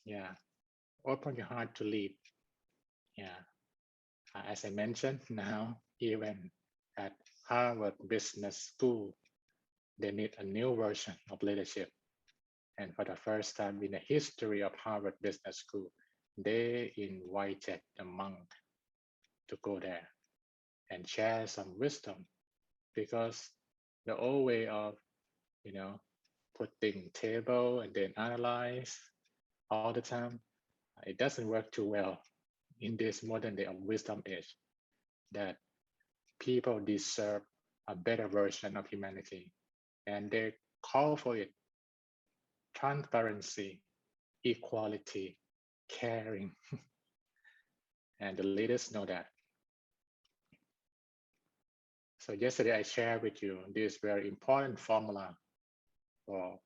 Yeah, open your heart to lead. Yeah, as I mentioned, now even at Harvard Business School, they need a new version of leadership. And for the first time in the history of Harvard Business School, they invited a monk to go there and share some wisdom, because the old way of, you know, putting table and then analyze all the time, it doesn't work too well in this modern day of wisdom age, that people deserve a better version of humanity. And they call for it: transparency, equality, caring. And the leaders know that. So yesterday I shared with you this very important formula for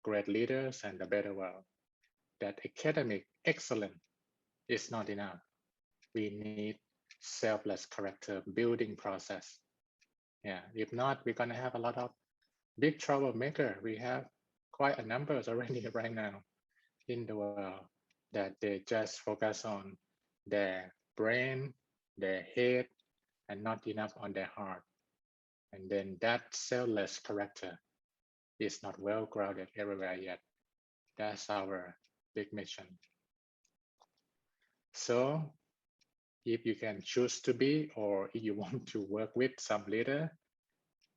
great leaders and a better world, that academic excellence is not enough. We need selfless character building process. Yeah, if not, we're gonna have a lot of big troublemaker. We have quite a numbers already right now in the world, that they just focus on their brain, their head, and not enough on their heart. And then that selfless character is not well grounded everywhere yet. That's our big mission. So if you can choose to be, or if you want to work with some leader,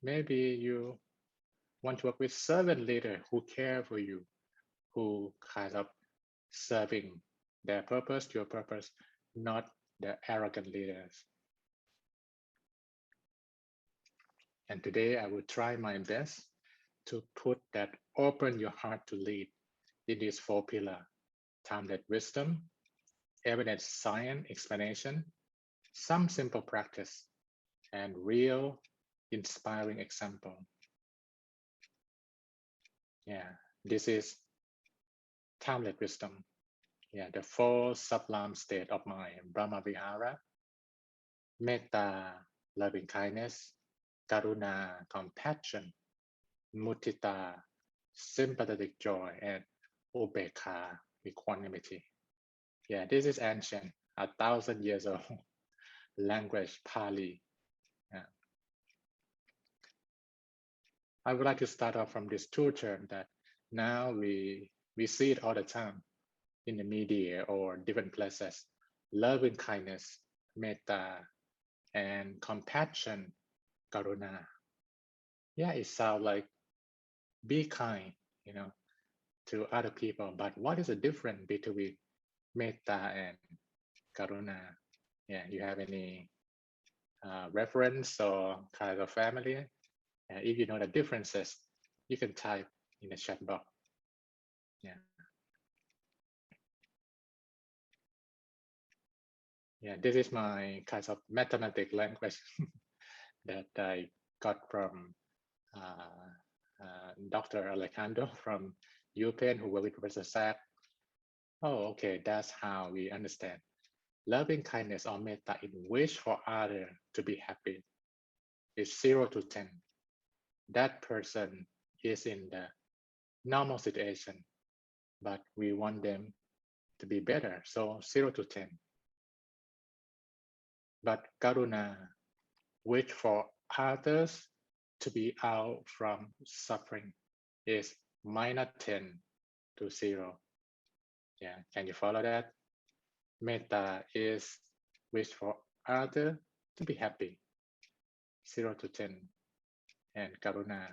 maybe you want to work with servant leader who care for you, who kind of serving their purpose, your purpose, not the arrogant leaders. And today I will try my best to put that open your heart to lead in these four pillars: timeless wisdom, evidence science explanation, some simple practice, and real inspiring example. Yeah, this is timeless wisdom. Yeah, the four sublime state of mind: Brahma Vihara, Metta, loving kindness, Karuna, compassion, Mudita, sympathetic joy, and Ubekha, equanimity. Yeah, this is ancient, 1,000 years old language, Pali. Yeah. I would like to start off from this two term that now we see it all the time in the media or different places: loving kindness, metta, and compassion, karuna. Yeah, it sounds like be kind, you know, to other people. But what is the difference between metta and karuna? Yeah, you have any reference or kind of family? If you know the differences, you can type in the chat box. Yeah, yeah. This is my kind of mathematic language that I got from Dr. Alejandro from UPenn, who worked with Professor Sack. Oh, okay, that's how we understand. Loving kindness or metta in wish for others to be happy is 0 to 10. That person is in the normal situation, but we want them to be better. So 0 to 10. But karuna, wish for others to be out from suffering, is minus 10 to 0. Yeah, can you follow that? Metta is wish for other to be happy, 0 to 10, and karuna,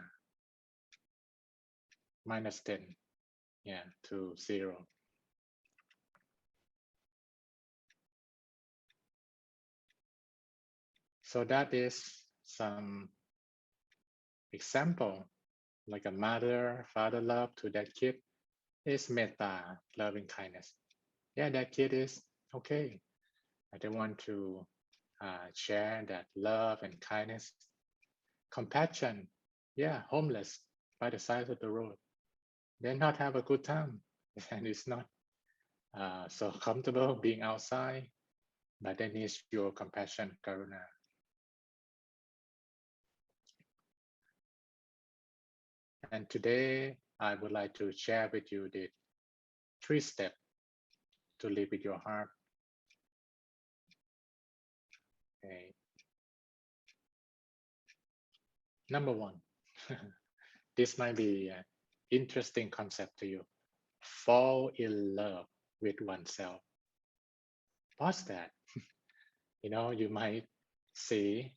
minus 10, yeah, to 0. So that is some example, like a mother, father love to that kid is metta, loving kindness. Yeah, that kid is okay. I don't want to share that love and kindness. Compassion, yeah, homeless by the side of the road. They not have a good time, and it's not so comfortable being outside, but they need your compassion, karuna. And today I would like to share with you the 3 steps to live with your heart. Okay. Number one, this might be an interesting concept to you. Fall in love with oneself. What's that? You might see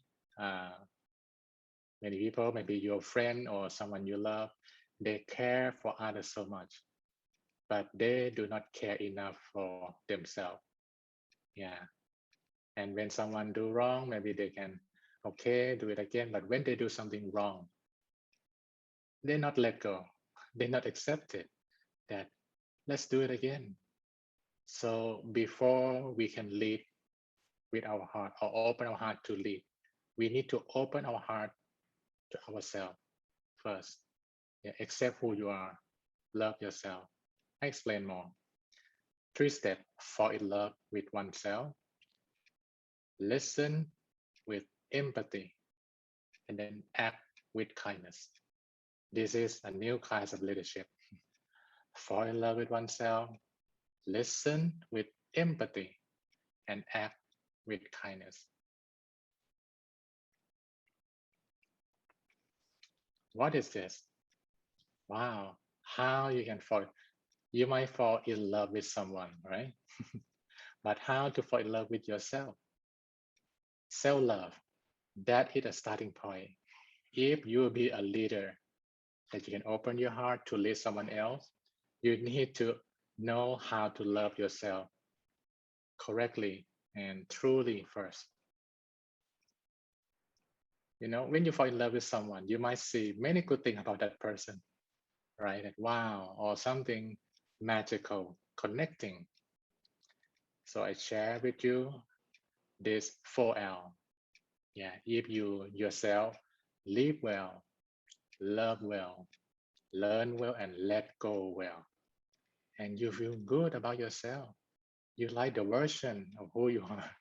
many people, maybe your friend or someone you love, they care for others so much, but they do not care enough for themselves. Yeah. And when someone do wrong, maybe they can, okay, do it again. But when they do something wrong, they not let go. They not accept it. That let's do it again. So before we can lead with our heart or open our heart to lead, we need to open our heart to ourselves first. Yeah, accept who you are. Love yourself. I explain more. 3 steps: fall in love with oneself, listen with empathy, and then act with kindness. This is a new kind of leadership. Fall in love with oneself, listen with empathy, and act with kindness. What is this? Wow, how you can fall. You might fall in love with someone, right? But how to fall in love with yourself? Self-love, that is a starting point. If you will be a leader that you can open your heart to lead someone else, you need to know how to love yourself correctly and truly first. When you fall in love with someone, you might see many good things about that person, right? Like, wow, or something magical connecting. So I share with you this 4L. Yeah, if you yourself live well, love well, learn well, and let go well, and you feel good about yourself, you like the version of who you are.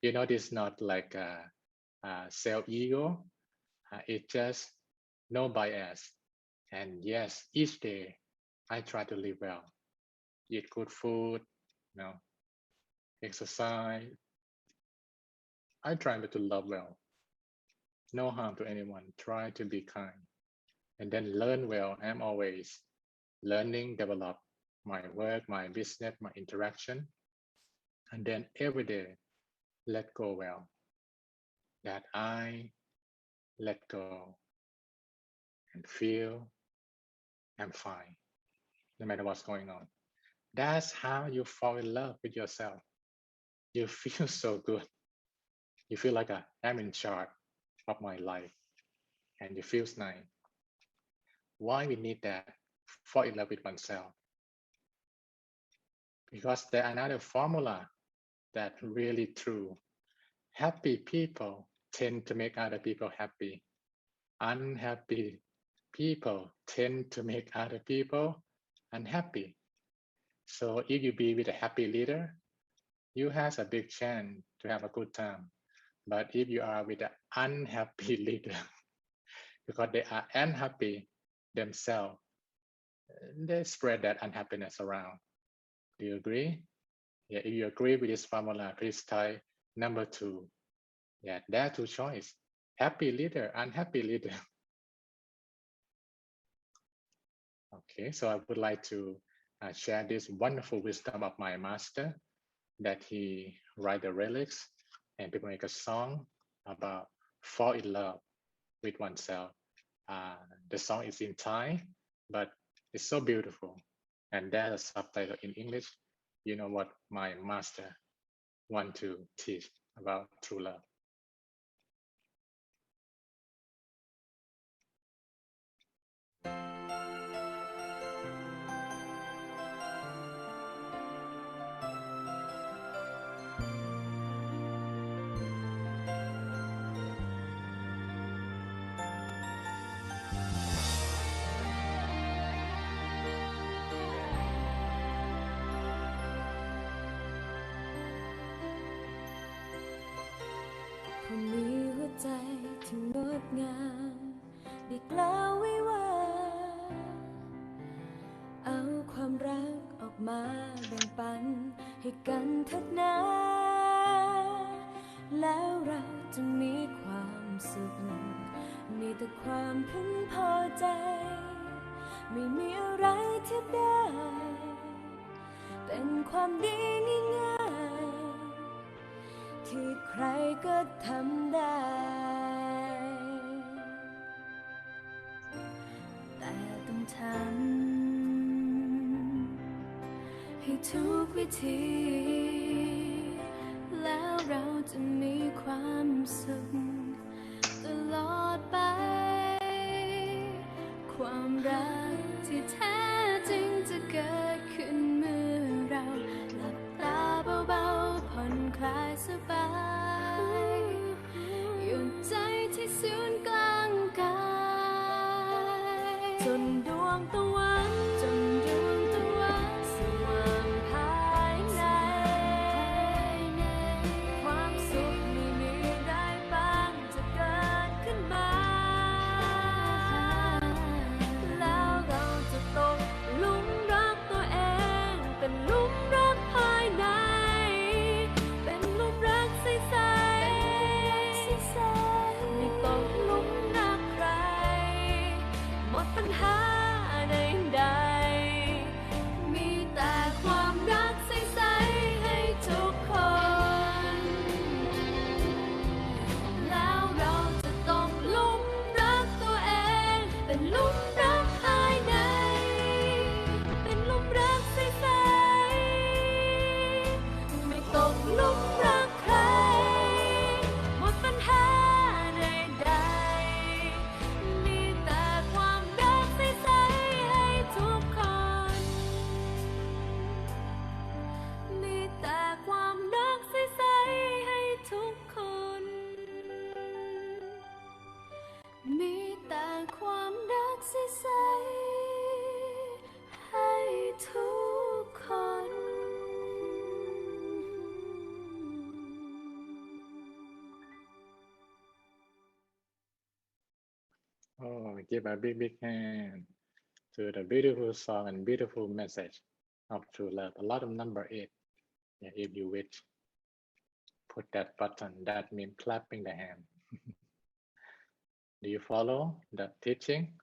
This is not like a self-ego. It's just no bias. And yes, each day I try to live well, eat good food, exercise. I try to love well, no harm to anyone, try to be kind, and then learn well. I'm always learning, develop my work, my business, my interaction, and then every day let go well, that I let go and feel I'm fine, no matter what's going on. That's how you fall in love with yourself. You feel so good. You feel like I'm in charge of my life, and it feels nice. Why we need that? Fall in love with oneself. Because there's another formula that really true. Happy people tend to make other people happy. Unhappy people tend to make other people unhappy. So if you be with a happy leader, you have a big chance to have a good time. But if you are with an unhappy leader, because they are unhappy themselves, they spread that unhappiness around. Do you agree? Yeah, if you agree with this formula, please type number 2. Yeah, there are 2 choices. Happy leader, unhappy leader. Okay, so I would like to share this wonderful wisdom of my master, that he write the lyrics and people make a song about fall in love with oneself. The song is in Thai, but it's so beautiful. And there's a subtitle in English. You know what my master want to teach about true love.ผู้มีหัวใจที่งดงามได้กล่าวไว้ว่าเอาความรักออก มาแบ่งปันให้กันเถิดนะแล้วเราจะมีความสุขมีแต่ความพึงพอใจไม่มีอะไรที่ได้เป็นความดีง่ายๆที่ใครก็ทำได้แต่ต้องทำให้ทุกวิธีแล้วเราจะมีความสุขตลอดไปความรักที่แท้จริงจะเกิดขึ้นเมื่อเราหลับตาเบาๆผ่อนคลายสบายหยุดใจที่ศูนย์กลางกายจนดวงตะวันสว่างภายในความสุขไม่มีได้บ้างจะเกิดขึ้นมาแล้วเราจะตกหลุมรักตัวเองเป็นหลุมรักภายในเป็นหลุมรักใสๆไม่ตกหลุมรักใครหมดปัญหาใดๆมีแต่ความรักใสๆให้ทุกคนแล้วเราจะต้องหลุมรักตัวเองเป็นหลุมรักภายในเป็นหลุมรักใสๆไม่ตกหลุมรักใครหมดปัญหาใดๆมีแต่ความรักใสๆให้ทุกคนมีแต่ความรักใสๆให้ทุกคนมีแต่ความรักใสๆให้ทุกคน Oh, give a big hand to the beautiful song and beautiful message of true love. A lot of number 8. Yeah, if you wish, put that button. That means clapping the hand. Do you follow the teaching?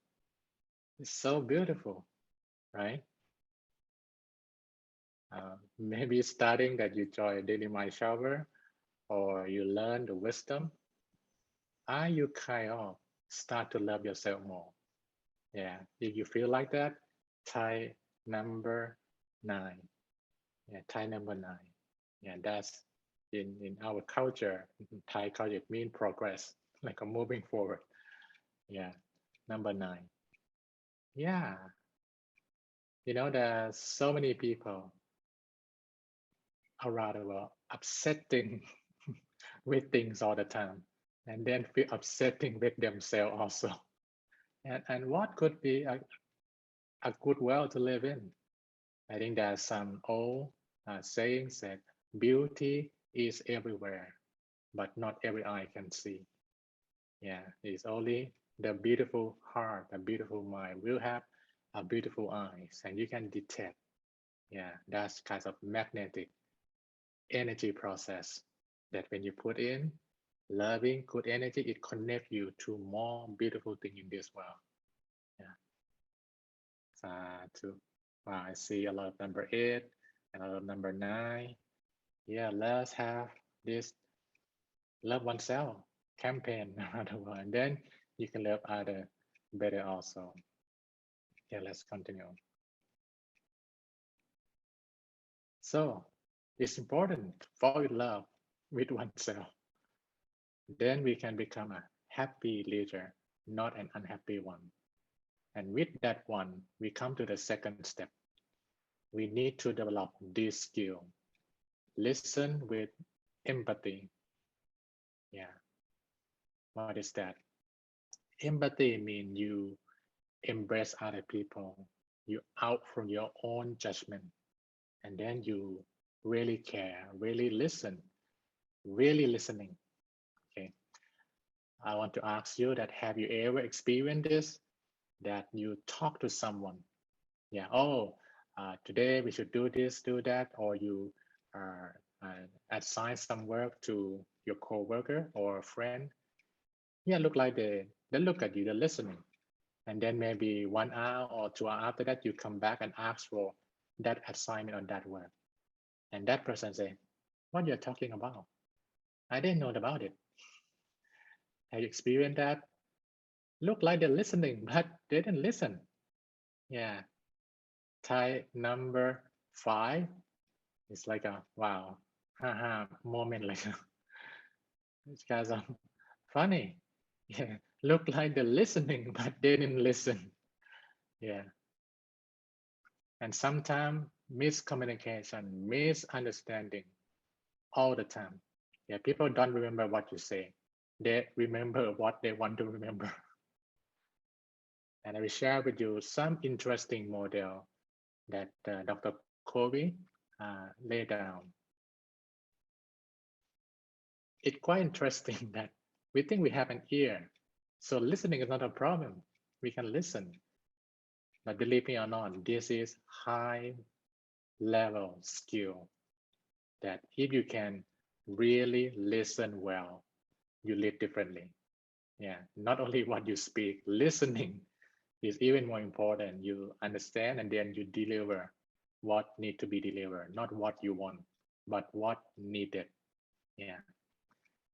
It's so beautiful, right? Maybe starting that you join daily mind shower or you learn the wisdom. Are you kind of start to love yourself more? Yeah, if you feel like that, try number 9. Yeah, try number 9. Yeah, that's in our culture, Thai culture, it means progress, like a moving forward. Yeah, number 9. Yeah, there's so many people around the world upsetting with things all the time, and then feel upsetting with themselves also. And what could be a good world to live in? I think there's some old sayings that beauty is everywhere, but not every eye can see. Yeah, it's only the beautiful heart, the beautiful mind will have a beautiful eyes, and you can detect. Yeah, that's kind of magnetic energy process that when you put in loving good energy, it connects you to more beautiful thing in this world. Yeah. Wow, I see a lot of number 8 and a lot of number 9. Yeah, let's have this love oneself campaign around the world, and then you can love other better also. Yeah, let's continue. So it's important to fall in love with oneself. Then we can become a happy leader, not an unhappy one. And with that one, we come to the second step. We need to develop this skill. Listen with empathy. Yeah. What is that? Empathy means you embrace other people. You out from your own judgment. And then you really care, really listen, really listening. Okay. I want to ask you that have you ever experienced this? That you talk to someone. Yeah. Oh, today we should do this, do that, or you assign some work to your coworker or friend. Yeah, look like they look at you, they're listening, and then maybe 1 hour or 2 hours after that, you come back and ask for that assignment on that work, and that person say, "What you're talking about? I didn't know about it." Have you experienced that? Look like they're listening, but they didn't listen. Yeah, Thai number 5 is like a wow, haha moment, like it's kind of funny. Yeah, look like they're listening, but they didn't listen. Yeah, and sometimes miscommunication, misunderstanding all the time. Yeah, people don't remember what you say. They remember what they want to remember. And I will share with you some interesting model that Dr. Covey laid down. It's quite interesting that we think we have an ear. So listening is not a problem. We can listen. But believe me or not, this is high level skill that if you can really listen well, you live differently. Yeah, not only what you speak, listening is even more important. You understand and then you deliver what need to be delivered, not what you want, but what needed. Yeah.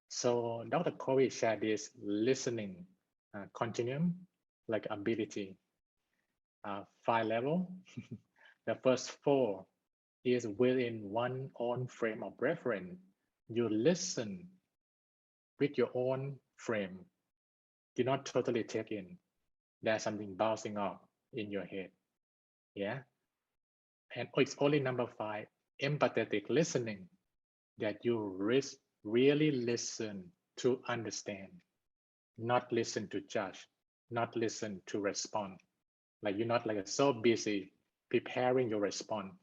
So Dr. Covey shared this listening continuum, like ability, 5 level. The first 4 is within one own frame of reference. You listen with your own frame. Do not totally take in. There's something bouncing off in your head. Yeah. And it's only number 5, empathetic listening, that you really listen to understand, not listen to judge, not listen to respond. Like you're not like so busy preparing your response,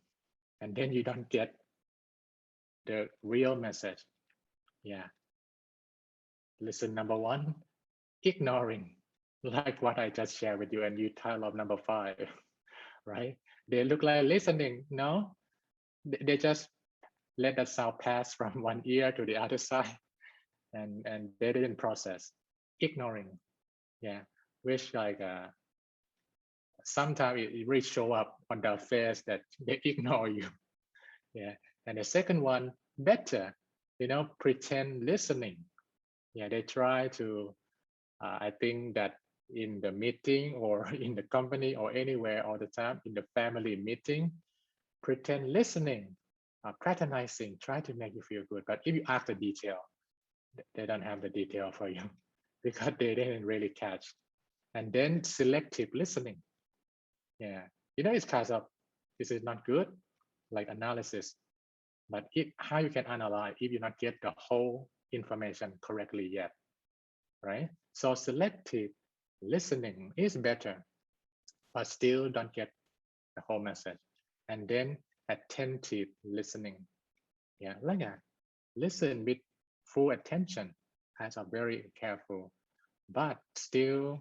and then you don't get the real message. Yeah. Listen, number 1, ignoring, like what I just shared with you, and you title of number 5, right? They look like listening. No, they just let that sound pass from one ear to the other side, and they didn't process. Ignoring, yeah, which like sometimes it really show up on their face that they ignore you. Yeah. And the second one, better, pretend listening. Yeah, they try to I think that in the meeting or in the company or anywhere all the time, in the family meeting, pretend listening, patronizing, try to make you feel good. But if you ask the detail, they don't have the detail for you because they didn't really catch. And then selective listening. Yeah, it's kind of, this is not good, like analysis. But how you can analyze if you not get the whole information correctly yet, right? So selective listening is better, but still don't get the whole message. And then attentive listening. Yeah, like that. Listen with full attention, as are very careful, but still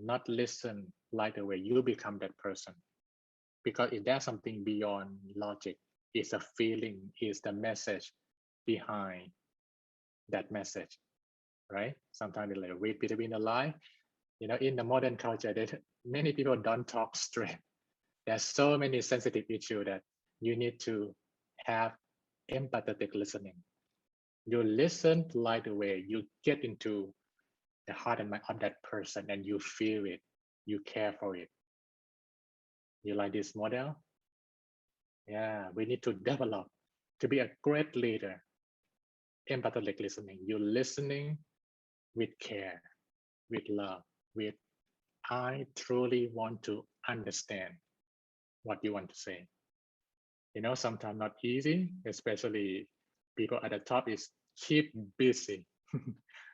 not listen like the way you become that person. Because if there's something beyond logic, it's a feeling, it's the message behind that message, right? Sometimes they like read between the line. In the modern culture, that many people don't talk straight. There's so many sensitive issues that you need to have empathetic listening. You listen like the way you get into the heart and mind of that person and you feel it, you care for it. You like this model? Yeah, we need to develop to be a great leader. Empathetic listening. You're listening with care, with love, with I truly want to understand what you want to say. Sometimes not easy, especially people at the top is keep busy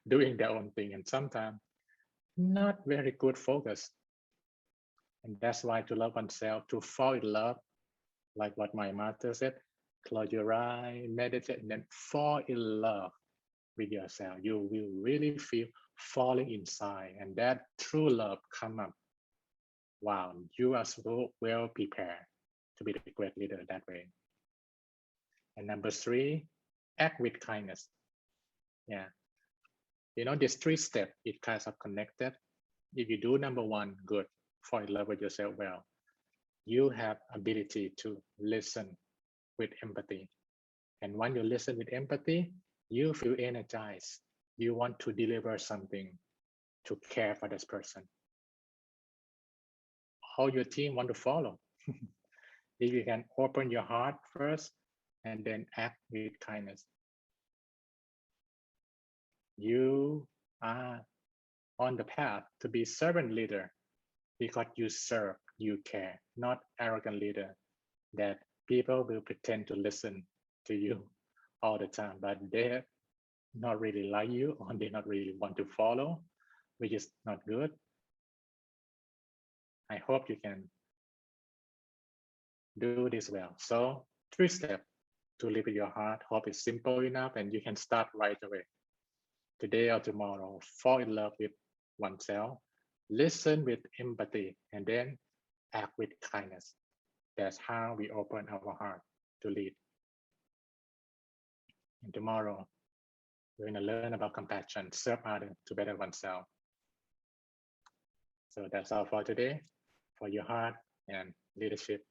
doing their own thing, and sometimes not very good focus. And that's why to love oneself, to fall in love, like what my master said, close your eye, meditate, and then fall in love with yourself. You will really feel falling inside, and that true love come up. Wow, you are so well prepared. to be the great leader that way. And number 3, act with kindness. Yeah. You know, this 3 steps, it kind of connected. If you do number 1, good, fall in love with yourself well. You have ability to listen with empathy. And when you listen with empathy, you feel energized. You want to deliver something to care for this person. How your team want to follow. If you can open your heart first and then act with kindness, you are on the path to be servant leader because you serve, you care, not arrogant leader that people will pretend to listen to you all the time, but they not really like you or they not really want to follow, which is not good. I hope you can do this well. So 3 steps to live with your heart. Hope it's simple enough and you can start right away. Today or tomorrow, fall in love with oneself, listen with empathy, and then act with kindness. That's how we open our heart to lead. And tomorrow, we're going to learn about compassion, serve others to better oneself. So that's all for today, for your heart and leadership.